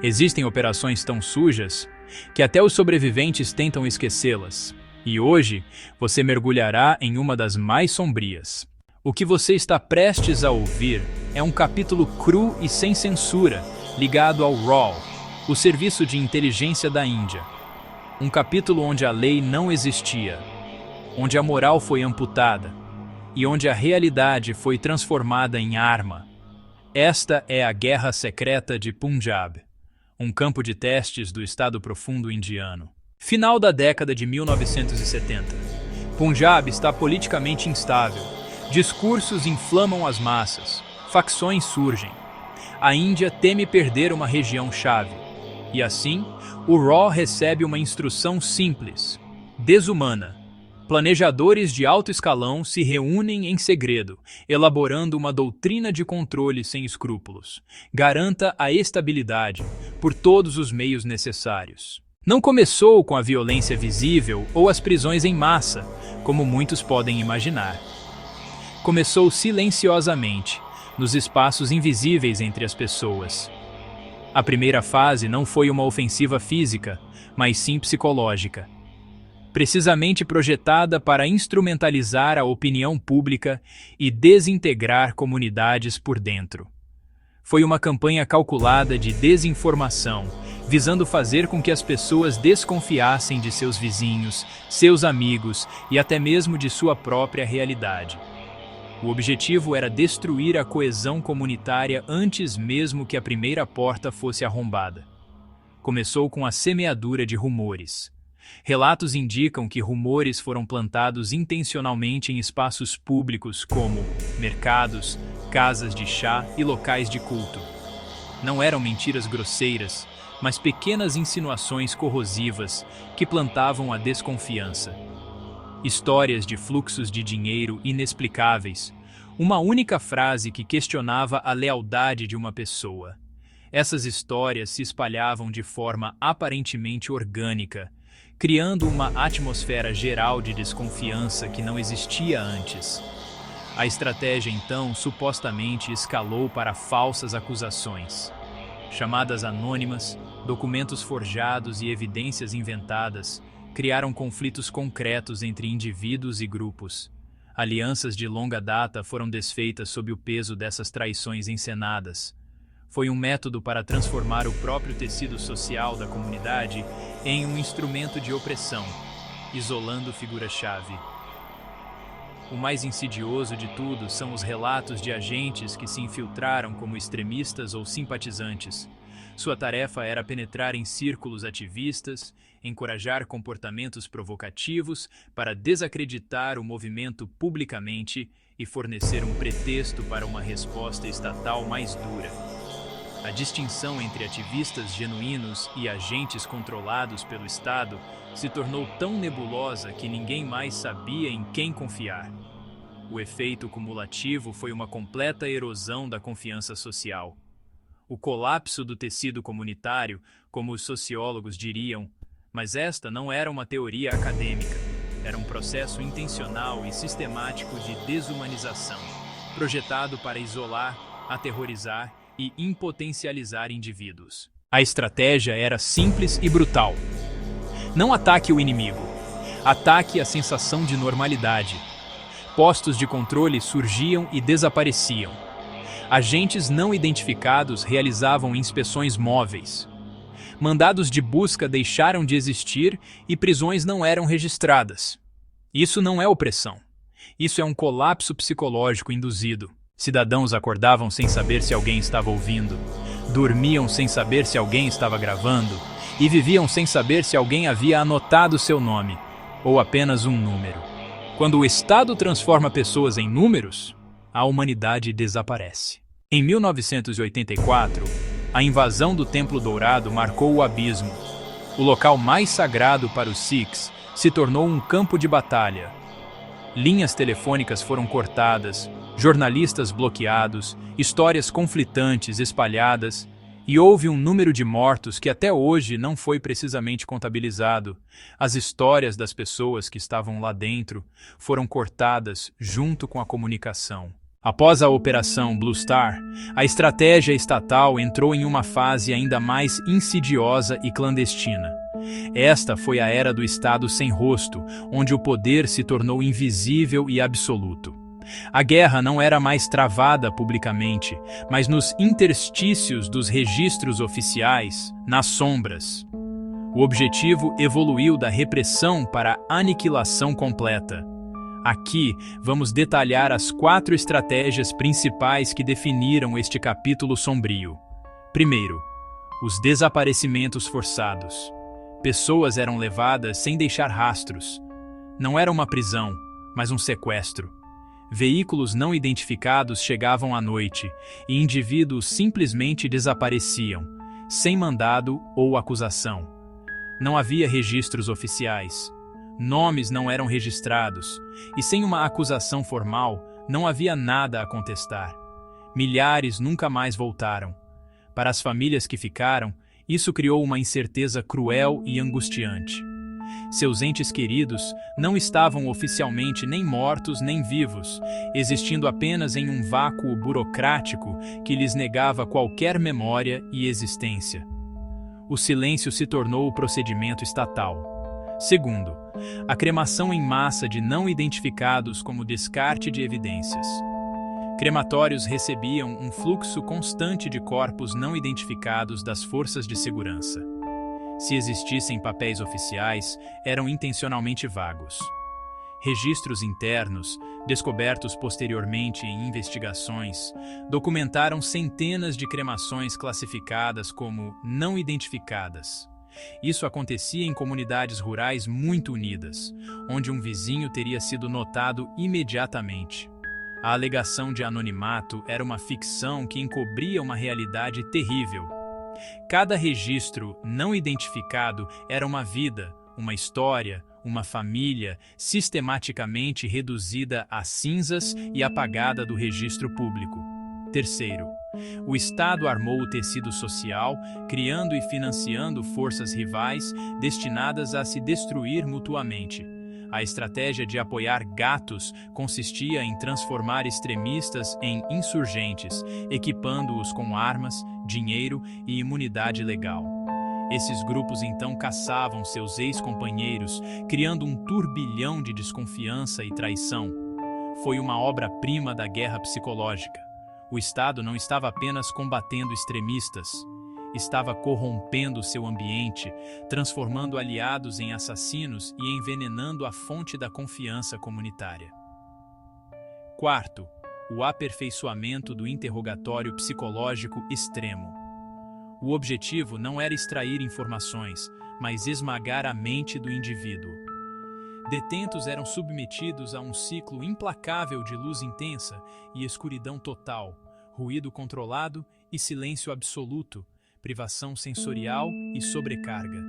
Existem operações tão sujas que até os sobreviventes tentam esquecê-las. E hoje você mergulhará em uma das mais sombrias. O que você está prestes a ouvir é um capítulo cru e sem censura, ligado ao RAW, o Serviço de Inteligência da Índia. Um capítulo onde a lei não existia, onde a moral foi amputada e onde a realidade foi transformada em arma. Esta é a Guerra Secreta de Punjab, um campo de testes do Estado Profundo indiano. Final da década de 1970. Punjab está politicamente instável. Discursos inflamam as massas. Facções surgem. A Índia teme perder uma região-chave. E assim, o RAW recebe uma instrução simples, desumana. Planejadores de alto escalão se reúnem em segredo, elaborando uma doutrina de controle sem escrúpulos. Garanta a estabilidade por todos os meios necessários. Não começou com a violência visível ou as prisões em massa, como muitos podem imaginar. Começou silenciosamente, nos espaços invisíveis entre as pessoas. A primeira fase não foi uma ofensiva física, mas sim psicológica. Precisamente projetada para instrumentalizar a opinião pública e desintegrar comunidades por dentro. Foi uma campanha calculada de desinformação, visando fazer com que as pessoas desconfiassem de seus vizinhos, seus amigos e até mesmo de sua própria realidade. O objetivo era destruir a coesão comunitária antes mesmo que a primeira porta fosse arrombada. Começou com a semeadura de rumores. Relatos indicam que rumores foram plantados intencionalmente em espaços públicos como mercados, casas de chá e locais de culto. Não eram mentiras grosseiras, mas pequenas insinuações corrosivas que plantavam a desconfiança. Histórias de fluxos de dinheiro inexplicáveis, uma única frase que questionava a lealdade de uma pessoa. Essas histórias se espalhavam de forma aparentemente orgânica, criando uma atmosfera geral de desconfiança que não existia antes. A estratégia, então, supostamente escalou para falsas acusações. Chamadas anônimas, documentos forjados e evidências inventadas criaram conflitos concretos entre indivíduos e grupos. Alianças de longa data foram desfeitas sob o peso dessas traições encenadas. Foi um método para transformar o próprio tecido social da comunidade em um instrumento de opressão, isolando figuras-chave. O mais insidioso de tudo são os relatos de agentes que se infiltraram como extremistas ou simpatizantes. Sua tarefa era penetrar em círculos ativistas, encorajar comportamentos provocativos para desacreditar o movimento publicamente e fornecer um pretexto para uma resposta estatal mais dura. A distinção entre ativistas genuínos e agentes controlados pelo Estado se tornou tão nebulosa que ninguém mais sabia em quem confiar. O efeito cumulativo foi uma completa erosão da confiança social. O colapso do tecido comunitário, como os sociólogos diriam, mas esta não era uma teoria acadêmica, era um processo intencional e sistemático de desumanização, projetado para isolar, aterrorizar e impotencializar indivíduos. A estratégia era simples e brutal. Não ataque o inimigo, ataque a sensação de normalidade. Postos de controle surgiam e desapareciam. Agentes não identificados realizavam inspeções móveis. Mandados de busca deixaram de existir e prisões não eram registradas. Isso não é opressão. Isso é um colapso psicológico induzido. Cidadãos acordavam sem saber se alguém estava ouvindo, dormiam sem saber se alguém estava gravando e viviam sem saber se alguém havia anotado seu nome, ou apenas um número. Quando o Estado transforma pessoas em números, a humanidade desaparece. Em 1984, a invasão do Templo Dourado marcou o abismo. O local mais sagrado para os Sikhs se tornou um campo de batalha. Linhas telefônicas foram cortadas, jornalistas bloqueados, histórias conflitantes espalhadas, e houve um número de mortos que até hoje não foi precisamente contabilizado. As histórias das pessoas que estavam lá dentro foram cortadas junto com a comunicação. Após a Operação Blue Star, a estratégia estatal entrou em uma fase ainda mais insidiosa e clandestina. Esta foi a era do Estado sem rosto, onde o poder se tornou invisível e absoluto. A guerra não era mais travada publicamente, mas nos interstícios dos registros oficiais, nas sombras. O objetivo evoluiu da repressão para a aniquilação completa. Aqui, vamos detalhar as 4 estratégias principais que definiram este capítulo sombrio. Primeiro, os desaparecimentos forçados. Pessoas eram levadas sem deixar rastros. Não era uma prisão, mas um sequestro. Veículos não identificados chegavam à noite e indivíduos simplesmente desapareciam, sem mandado ou acusação. Não havia registros oficiais. Nomes não eram registrados, e sem uma acusação formal, não havia nada a contestar. Milhares nunca mais voltaram. Para as famílias que ficaram, isso criou uma incerteza cruel e angustiante. Seus entes queridos não estavam oficialmente nem mortos nem vivos, existindo apenas em um vácuo burocrático que lhes negava qualquer memória e existência. O silêncio se tornou o procedimento estatal. Segundo, a cremação em massa de não identificados como descarte de evidências. Crematórios recebiam um fluxo constante de corpos não identificados das forças de segurança. Se existissem papéis oficiais, eram intencionalmente vagos. Registros internos, descobertos posteriormente em investigações, documentaram centenas de cremações classificadas como não identificadas. Isso acontecia em comunidades rurais muito unidas, onde um vizinho teria sido notado imediatamente. A alegação de anonimato era uma ficção que encobria uma realidade terrível. Cada registro não identificado era uma vida, uma história, uma família sistematicamente reduzida a cinzas e apagada do registro público. Terceiro, o Estado armou o tecido social, criando e financiando forças rivais destinadas a se destruir mutuamente. A estratégia de apoiar gatos consistia em transformar extremistas em insurgentes, equipando-os com armas, dinheiro e imunidade legal. Esses grupos então caçavam seus ex-companheiros, criando um turbilhão de desconfiança e traição. Foi uma obra-prima da guerra psicológica. O Estado não estava apenas combatendo extremistas, estava corrompendo seu ambiente, transformando aliados em assassinos e envenenando a fonte da confiança comunitária. Quarto, o aperfeiçoamento do interrogatório psicológico extremo. O objetivo não era extrair informações, mas esmagar a mente do indivíduo. Detentos eram submetidos a um ciclo implacável de luz intensa e escuridão total, ruído controlado e silêncio absoluto, privação sensorial e sobrecarga.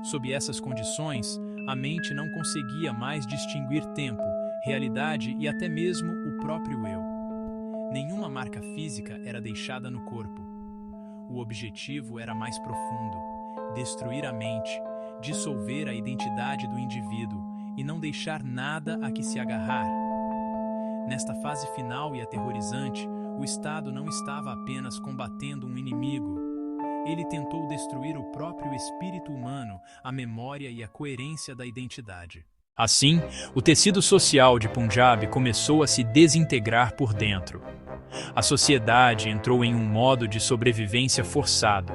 Sob essas condições, a mente não conseguia mais distinguir tempo, realidade e até mesmo o próprio eu. Nenhuma marca física era deixada no corpo. O objetivo era mais profundo: destruir a mente, dissolver a identidade do indivíduo e não deixar nada a que se agarrar. Nesta fase final e aterrorizante, o Estado não estava apenas combatendo um inimigo. Ele tentou destruir o próprio espírito humano, a memória e a coerência da identidade. Assim, o tecido social de Punjab começou a se desintegrar por dentro. A sociedade entrou em um modo de sobrevivência forçado.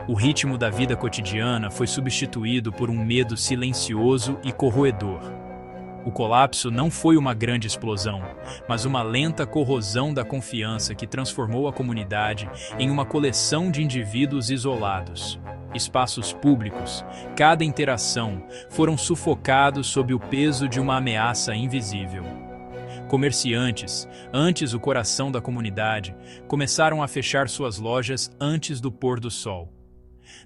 O ritmo da vida cotidiana foi substituído por um medo silencioso e corroedor. O colapso não foi uma grande explosão, mas uma lenta corrosão da confiança que transformou a comunidade em uma coleção de indivíduos isolados. Espaços públicos, cada interação, foram sufocados sob o peso de uma ameaça invisível. Comerciantes, antes o coração da comunidade, começaram a fechar suas lojas antes do pôr do sol.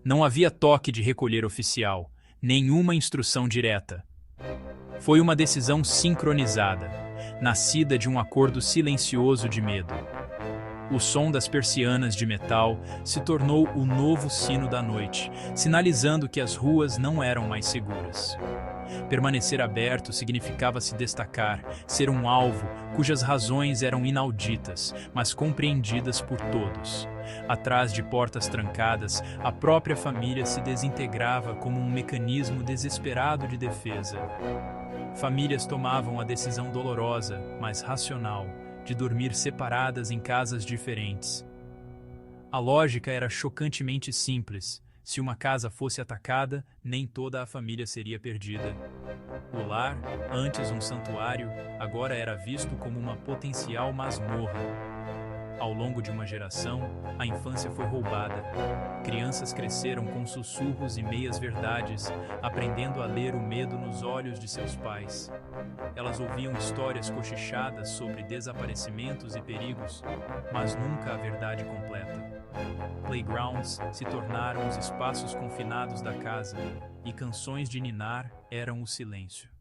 Não havia toque de recolher oficial, nenhuma instrução direta. Foi uma decisão sincronizada, nascida de um acordo silencioso de medo. O som das persianas de metal se tornou o novo sino da noite, sinalizando que as ruas não eram mais seguras. Permanecer aberto significava se destacar, ser um alvo cujas razões eram inauditas, mas compreendidas por todos. Atrás de portas trancadas, a própria família se desintegrava como um mecanismo desesperado de defesa. Famílias tomavam a decisão dolorosa, mas racional, de dormir separadas em casas diferentes. A lógica era chocantemente simples. Se uma casa fosse atacada, nem toda a família seria perdida. O lar, antes um santuário, agora era visto como uma potencial masmorra. Ao longo de uma geração, a infância foi roubada. Crianças cresceram com sussurros e meias-verdades, aprendendo a ler o medo nos olhos de seus pais. Elas ouviam histórias cochichadas sobre desaparecimentos e perigos, mas nunca a verdade completa. Playgrounds se tornaram os espaços confinados da casa, e canções de ninar eram o silêncio.